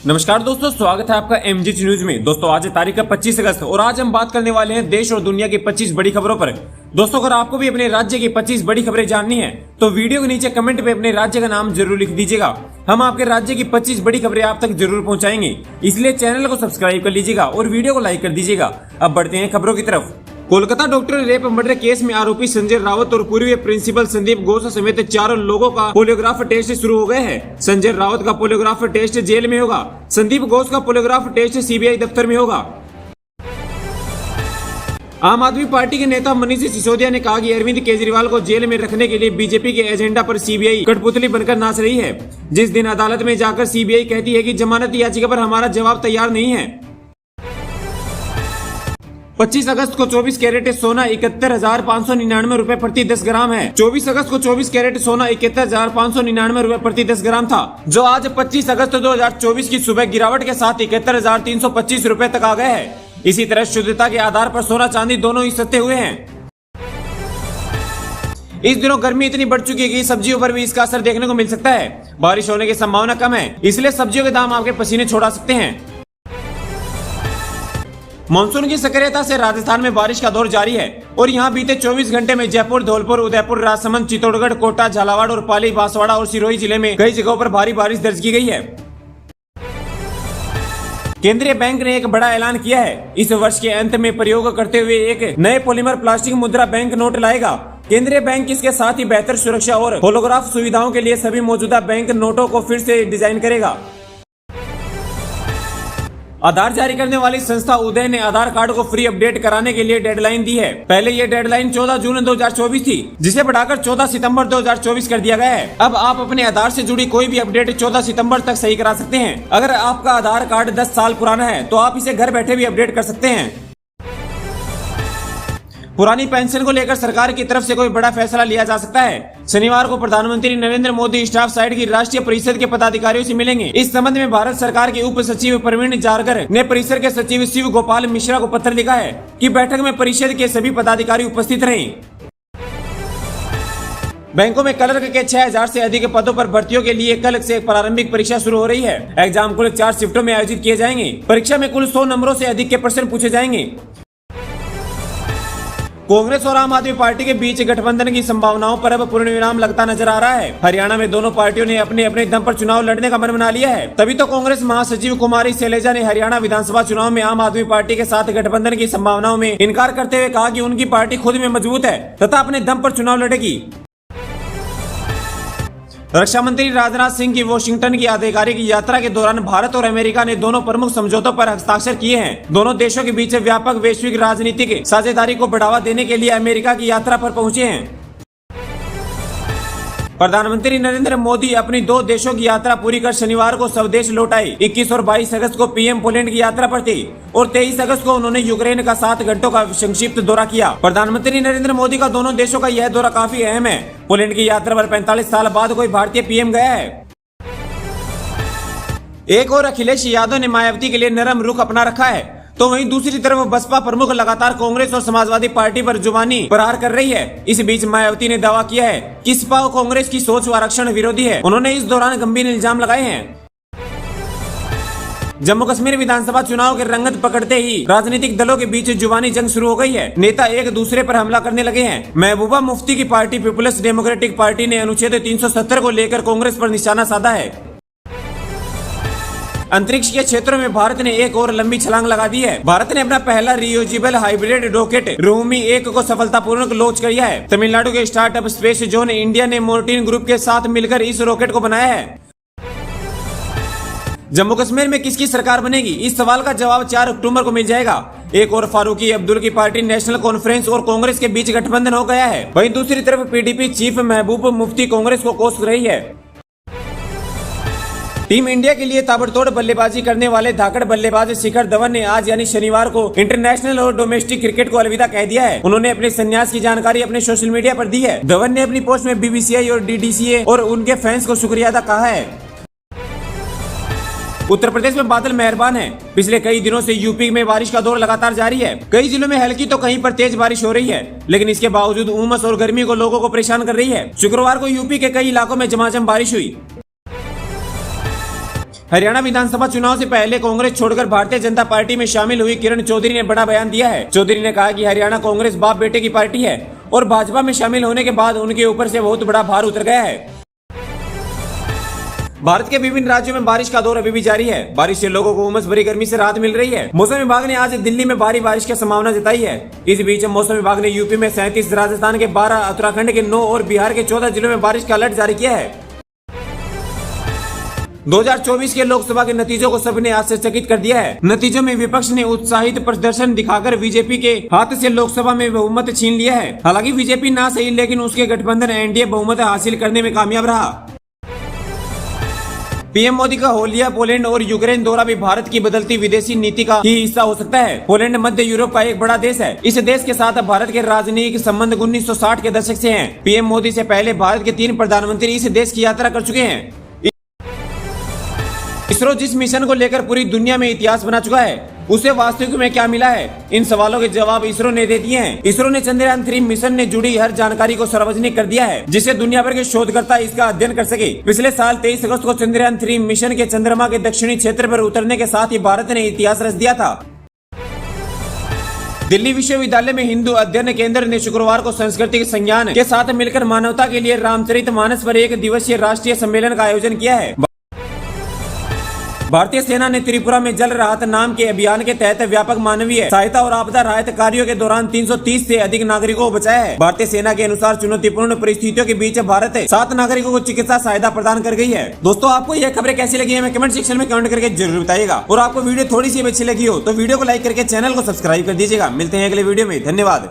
नमस्कार दोस्तों, स्वागत है आपका एमजी न्यूज में। दोस्तों आज तारीख है 25 अगस्त और आज हम बात करने वाले हैं देश और दुनिया की 25 बड़ी खबरों पर। दोस्तों अगर आपको भी अपने राज्य की 25 बड़ी खबरें जाननी है तो वीडियो के नीचे कमेंट पे अपने राज्य का नाम जरूर लिख दीजिएगा। हम आपके राज्य की 25 बड़ी खबरें आप तक जरूर पहुंचाएंगे, इसलिए चैनल को सब्सक्राइब कर लीजिएगा और वीडियो को लाइक कर दीजिएगा। अब बढ़ते हैं खबरों की तरफ। Kolkata doctor rape murder case में आरोपी संजय रावत और पूर्व प्रिंसिपल संदीप घोष समेत 4 लोगों का पोलियोग्राफ टेस्ट शुरू हो गए हैं। संजय रावत का पोलियोग्राफ टेस्ट जेल में होगा। संदीप घोष का पोलियोग्राफ टेस्ट सीबीआई दफ्तर में होगा। आम आदमी पार्टी के नेता मनीष सिसोदिया ने कहा कि अरविंद केजरीवाल को जेल में रखने के लिए बीजेपी के एजेंडा पर सीबीआई कठपुतली बनकर नाच रही है। जिस दिन अदालत में जाकर सीबीआई कहती है कि जमानत याचिका पर हमारा जवाब तैयार नहीं है। 25 अगस्त को 24 कैरेट सोना 71,599 रुपए प्रति 10 ग्राम है। 24 अगस्त को 24 कैरेट सोना 71,599 रुपए प्रति 10 ग्राम था, जो आज 25 अगस्त 2024 की सुबह गिरावट के साथ 71,325 रुपए तक आ गए हैं। इसी तरह शुद्धता के आधार पर सोना चांदी दोनों ही सस्ते हुए हैं। इस दिनों गर्मी इतनी बढ़ चुकी है कि सब्जियों पर भी इसका असर देखने को मिल सकता है। बारिश होने की संभावना कम है, इसलिए सब्जियों के दाम आपके पसीने छोड़ा सकते हैं। मानसून की सक्रियता से राजस्थान में बारिश का दौर जारी है और यहां बीते 24 घंटे में जयपुर, धौलपुर, उदयपुर, राजसमंद, चित्तौड़गढ़, कोटा, झालावाड़ और पाली, बांसवाड़ा और सिरोही जिले में कई जगहों पर भारी बारिश दर्ज की गई है। केंद्रीय बैंक ने एक बड़ा ऐलान किया है। इस वर्ष के अंत में प्रयोग करते हुए एक नए पॉलीमर प्लास्टिक मुद्रा बैंक नोट लाएगा। केंद्रीय बैंक इसके साथ ही बेहतर सुरक्षा और होलोग्राफ सुविधाओं के लिए सभी मौजूदा बैंक नोटों को फिर से डिजाइन करेगा। आधार जारी करने वाली संस्था उदय ने आधार कार्ड को फ्री अपडेट कराने के लिए डेडलाइन दी है। पहले ये डेडलाइन 14 जून 2024 थी, जिसे बढ़ाकर 14 सितंबर 2024 कर दिया गया है। अब आप अपने आधार से जुड़ी कोई भी अपडेट 14 सितंबर तक सही करा सकते हैं। अगर आपका आधार कार्ड 10 साल पुराना है तो आप इसे घर बैठे भी अपडेट कर सकते हैं। पुरानी पेंशन को लेकर सरकार की तरफ से कोई बड़ा फैसला लिया जा सकता है। शनिवार को प्रधानमंत्री नरेंद्र मोदी स्टाफ साइड की राष्ट्रीय परिषद के पदाधिकारियों से मिलेंगे। इस संबंध में भारत सरकार के उप सचिव प्रवीण जारगर ने परिषद के सचिव शिव गोपाल मिश्रा को पत्र लिखा है कि बैठक में परिषद के सभी पदाधिकारी उपस्थित रहें। बैंकों में क्लर्क के 6,000 से अधिक पदों पर भर्तियों के लिए कल से प्रारंभिक परीक्षा शुरू हो रही है। एग्जाम कुल 4 शिफ्टों में आयोजित किए जाएंगे। परीक्षा में कुल 100 नंबरों से अधिक के प्रश्न पूछे जाएंगे। कांग्रेस और आम आदमी पार्टी के बीच गठबंधन की संभावनाओं पर अब पूर्ण विराम लगता नजर आ रहा है। हरियाणा में दोनों पार्टियों ने अपने अपने दम पर चुनाव लड़ने का मन बना लिया है। तभी तो कांग्रेस महासचिव कुमारी शैलजा ने हरियाणा विधानसभा चुनाव में आम आदमी पार्टी के साथ गठबंधन की संभावनाओं में इनकार करते हुए कहा कि उनकी पार्टी खुद में मजबूत है तथा अपने दम पर चुनाव लड़ेगी। रक्षा मंत्री राजनाथ सिंह की वॉशिंगटन की आधिकारिक यात्रा के दौरान भारत और अमेरिका ने दोनों प्रमुख समझौतों पर हस्ताक्षर किए हैं। दोनों देशों के बीच व्यापक वैश्विक राजनीतिक साझेदारी को बढ़ावा देने के लिए अमेरिका की यात्रा पर पहुंचे हैं। प्रधानमंत्री नरेंद्र मोदी अपनी 2 देशों की यात्रा पूरी कर शनिवार को स्वदेश लौट आए। 21 और 22 अगस्त को पीएम पोलैंड की यात्रा पर थे और 23 अगस्त को उन्होंने यूक्रेन का 7 घंटों का संक्षिप्त दौरा किया। प्रधानमंत्री नरेंद्र मोदी का दोनों देशों का यह दौरा काफी अहम है। पोलैंड की यात्रा पर 45 साल बाद कोई भारतीय पीएम गया है। एक और अखिलेश यादव ने मायावती के लिए नरम रुख अपना रखा है, तो वहीं दूसरी तरफ बसपा प्रमुख लगातार कांग्रेस और समाजवादी पार्टी पर जुबानी प्रहार कर रही है। इस बीच मायावती ने दावा किया है कि सपा और कांग्रेस की सोच व आरक्षण विरोधी है। उन्होंने इस दौरान गंभीर इल्जाम लगाए हैं। जम्मू कश्मीर विधानसभा चुनाव के रंगत पकड़ते ही राजनीतिक दलों के बीच जुबानी जंग शुरू हो गई है। नेता एक दूसरे पर हमला करने लगे हैं। महबूबा मुफ्ती की पार्टी पीपुल्स डेमोक्रेटिक पार्टी ने अनुच्छेद 370 को लेकर कांग्रेस पर निशाना साधा है। अंतरिक्ष के क्षेत्रों में भारत ने एक और लंबी छलांग लगा दी है। भारत ने अपना पहला रियूजेबल हाइब्रिड रॉकेट रोमी 1 को सफलतापूर्वक लॉन्च किया है। तमिलनाडु के स्टार्टअप स्पेस जोन इंडिया ने मोर्टिन ग्रुप के साथ मिलकर इस रॉकेट को बनाया है। जम्मू कश्मीर में किसकी सरकार बनेगी, इस सवाल का जवाब 4 अक्टूबर को मिल जाएगा। एक और फारूकी अब्दुल की पार्टी नेशनल कॉन्फ्रेंस और कांग्रेस के बीच गठबंधन हो गया है। वहीं दूसरी तरफ पीडीपी चीफ महबूब मुफ्ती कांग्रेस को कोस रही है। टीम इंडिया के लिए ताबड़तोड़ बल्लेबाजी करने वाले धाकड़ बल्लेबाज शिखर धवन ने आज यानी शनिवार को इंटरनेशनल और डोमेस्टिक क्रिकेट को अलविदा कह दिया है। उन्होंने अपने संन्यास की जानकारी अपने सोशल मीडिया पर दी है। धवन ने अपनी पोस्ट में बीबीसीआई और डीडीसीए और उनके फैंस को शुक्रिया अदा कहा है। उत्तर प्रदेश में बादल मेहरबान हैं। पिछले कई दिनों से यूपी में बारिश का दौर लगातार जारी है। कई जिलों में हल्की तो कहीं पर तेज बारिश हो रही है, लेकिन इसके बावजूद उमस और गर्मी को लोगों को परेशान कर रही है। शुक्रवार को यूपी के कई इलाकों में झमाझम बारिश हुई। हरियाणा विधानसभा चुनाव से पहले कांग्रेस छोड़कर भारतीय जनता पार्टी में शामिल हुई किरण चौधरी ने बड़ा बयान दिया है। चौधरी ने कहा कि हरियाणा कांग्रेस बाप बेटे की पार्टी है और भाजपा में शामिल होने के बाद उनके ऊपर से बहुत बड़ा भार उतर गया है। भारत के विभिन्न राज्यों में बारिश का दौर अभी भी जारी है। बारिश से लोगों को उमस भरी गर्मी से राहत मिल रही है। मौसम विभाग ने आज दिल्ली में भारी बारिश की संभावना जताई है। इस बीच मौसम विभाग ने यूपी में 37, राजस्थान के 12, उत्तराखंड के 9 और बिहार के 14 जिलों में बारिश का अलर्ट जारी किया है। 2024 के लोकसभा के नतीजों को सबने आश्चर्यचकित कर दिया है। नतीजों में विपक्ष ने उत्साहित प्रदर्शन दिखाकर बीजेपी के हाथ से लोकसभा में बहुमत छीन लिया है। हालांकि बीजेपी ना सही लेकिन उसके गठबंधन एनडीए बहुमत हासिल करने में कामयाब रहा। पीएम मोदी का होलिया पोलैंड और यूक्रेन दौरा भी भारत की बदलती विदेशी नीति का ही हिस्सा हो सकता है। पोलैंड मध्य यूरोप का एक बड़ा देश है। इस देश के साथ भारत के राजनीतिक संबंध 1960 के दशक से हैं। पीएम मोदी से पहले भारत के 3 प्रधानमंत्री इस देश की यात्रा कर चुके हैं। इसरो जिस मिशन को लेकर पूरी दुनिया में इतिहास बना चुका है, उसे वास्तविक में क्या मिला है? इन सवालों के जवाब इसरो ने दे दिए हैं। इसरो ने चंद्रयान 3 मिशन ने जुड़ी हर जानकारी को सार्वजनिक कर दिया है, जिससे दुनिया भर के शोधकर्ता इसका अध्ययन कर सके। पिछले साल 23 अगस्त को चंद्रयान 3 मिशन के चंद्रमा के दक्षिणी क्षेत्र पर उतरने के साथ ही भारत ने इतिहास रच दिया था। दिल्ली विश्वविद्यालय में हिंदू अध्ययन केंद्र ने शुक्रवार को सांस्कृतिक संज्ञान के साथ मिलकर मानवता के लिए रामचरितमानस पर 1 दिवसीय राष्ट्रीय सम्मेलन का आयोजन किया है। भारतीय सेना ने त्रिपुरा में जल राहत नाम के अभियान के तहत व्यापक मानवीय सहायता और आपदा राहत कार्यों के दौरान 330 से अधिक नागरिकों को बचाया है। भारतीय सेना के अनुसार चुनौतीपूर्ण परिस्थितियों के बीच भारत 7 नागरिकों को चिकित्सा सहायता प्रदान कर गई है। दोस्तों, आपको यह खबरें कैसी लगी हमें कमेंट सेक्शन में कमेंट करके जरूर बताइएगा। और आपको वीडियो थोड़ी सी अच्छी लगी हो तो वीडियो को लाइक करके चैनल को सब्सक्राइब कर दीजिएगा। मिलते हैं अगले वीडियो में। धन्यवाद।